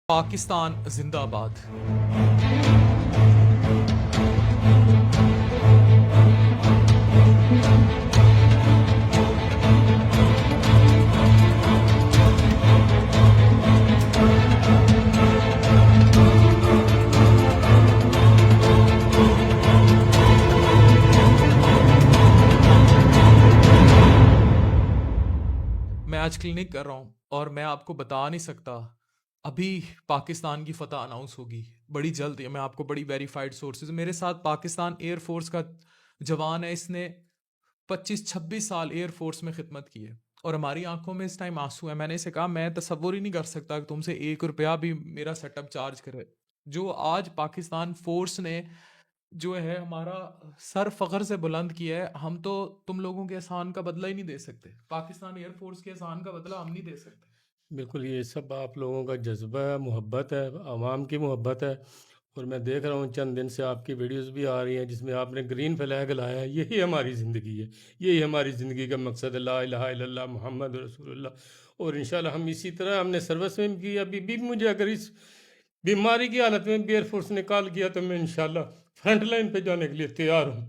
पाकिस्तान जिंदाबाद। मैं आज क्लिनिक कर रहा हूँ और मैं आपको बता नहीं सकता अभी पाकिस्तान की फतह अनाउंस होगी बड़ी जल्द। मैं आपको बड़ी वेरीफाइड सोर्सेज, मेरे साथ पाकिस्तान एयरफोर्स का जवान है, इसने 25-26 साल एयरफोर्स में खिदमत की है और हमारी आंखों में इस टाइम आंसू है। मैंने इसे कहा मैं तसव्वुर ही नहीं कर सकता कि तुमसे 1 रुपया भी मेरा सेटअप चार्ज करे। जो आज पाकिस्तान फोर्स ने जो है हमारा सर फख्र से बुलंद किया है, हम तो तुम लोगों के एहसान का बदला ही नहीं दे सकते। पाकिस्तान एयरफोर्स के एहसान का बदला हम नहीं दे सकते। बिल्कुल, ये सब आप लोगों का जज़्बा है, मोहब्बत है, आवाम की मोहब्बत है। और मैं देख रहा हूँ चंद दिन से आपकी वीडियोज़ भी आ रही हैं जिसमें आपने ग्रीन फ्लैग लाया है। यही हमारी ज़िंदगी है, यही हमारी ज़िंदगी का मकसद है, ला इलाहा इल्लल्लाह मुहम्मद रसूलुल्लाह। और इंशाल्लाह हम इसी तरह हमने सर्विस में भी की। अभी भी मुझे अगर इस बीमारी की हालत में भी एयरफोर्स ने कॉल किया तो मैं इंशाल्लाह फ्रंट लाइन पे जाने के लिए तैयार हूँ।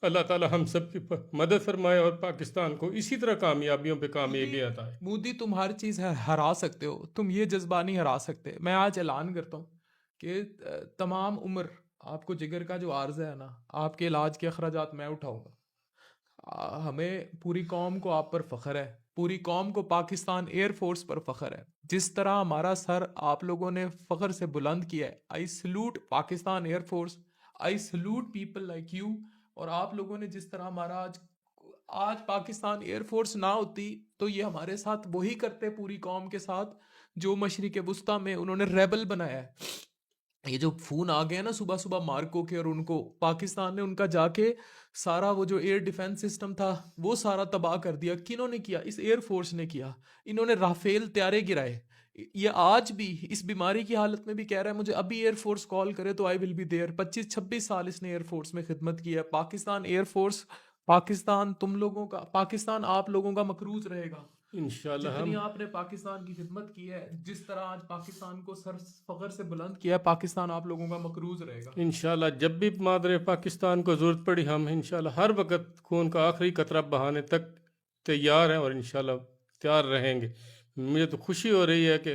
अल्लाह ताला हम सब की मदद फरमाए और पाकिस्तान को इसी तरह कामयाबियों पे मोदी, कामयाबी आता है। मोदी तुम हर चीज हरा सकते हो, तुम ये जज्बा नहीं हरा सकते। मैं आज ऐलान करता हूँ कि तमाम उम्र आपको जिगर का जो आर्ज है ना, आपके इलाज के अखराजात मैं उठाऊंगा। हमें पूरी कौम को आप पर फख्र है, पूरी कौम को पाकिस्तान एयरफोर्स पर फख्र है। जिस तरह हमारा सर आप लोगों ने फख्र से बुलंद किया है, I salute Pakistan air force, I salute people like you. और आप लोगों ने जिस तरह हमारा आज आज पाकिस्तान एयरफोर्स ना होती तो ये हमारे साथ वही करते पूरी कौम के साथ जो मशरिक वस्ता में उन्होंने रेबल बनाया है। ये जो फोन आ गए ना सुबह सुबह मार्को के, और उनको पाकिस्तान ने उनका जाके सारा वो जो एयर डिफेंस सिस्टम था वो सारा तबाह कर दिया। किन्होंने किया? इस एयरफोर्स ने किया। इन्होंने राफेल त्यारे गिराए। ये आज भी इस बीमारी की हालत में भी कह रहा है मुझे अभी एयरफोर्स कॉल करे तो आई विल बी देयर। 25-26 साल इसने एयरफोर्स में खिदमत की है। पाकिस्तान एयरफोर्स, पाकिस्तान तुम लोगों का, पाकिस्तान आप लोगों का मकरूज रहेगा। इंशाल्लाह जितनी हम आपने पाकिस्तान की खिदमत की है, जिस तरह आज पाकिस्तान को सर फख्र से बुलंद किया है, पाकिस्तान आप लोगों का मकरूज रहेगा। इंशाल्लाह जब भी मादरे पाकिस्तान को ज़रूरत पड़ी हम इंशाल्लाह हर वक्त खून का आखिरी कतरा बहाने तक तैयार हैं और इंशाल्लाह तैयार रहेंगे। मुझे तो खुशी हो रही है कि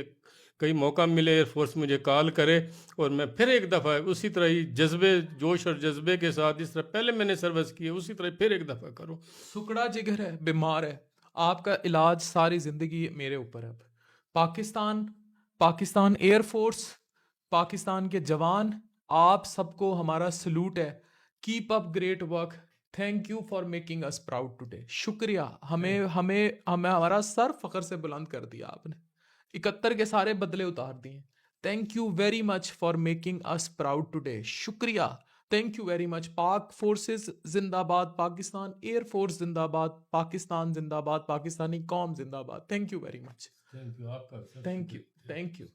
कहीं मौका मिले एयरफोर्स मुझे कॉल करे और मैं फिर एक दफ़ा उसी तरह ही जज्बे, जोश और जज्बे के साथ जिस तरह पहले मैंने सर्विस की है उसी तरह फिर एक दफ़ा करूँ। सुकड़ा जिगर है, बीमार है। आपका इलाज सारी जिंदगी मेरे ऊपर है। अब पाकिस्तान, पाकिस्तान एयरफोर्स, पाकिस्तान के जवान, आप सबको हमारा सलूट है। Keep up great work. Thank you for making us proud today. शुक्रिया। हमें थैंक हमें हमें हमारा सर फख्र से बुलंद कर दिया आपने। 71 के सारे बदले उतार दिए। Thank you very much for making us proud today. शुक्रिया। Thank you very much. Pak forces जिंदाबाद, पाकिस्तान एयरफोर्स जिंदाबाद, पाकिस्तान जिंदाबाद, पाकिस्तानी कौम जिंदाबाद। Thank you very much. You आपका सब थैंक यू। शुक्रिया। Thank you.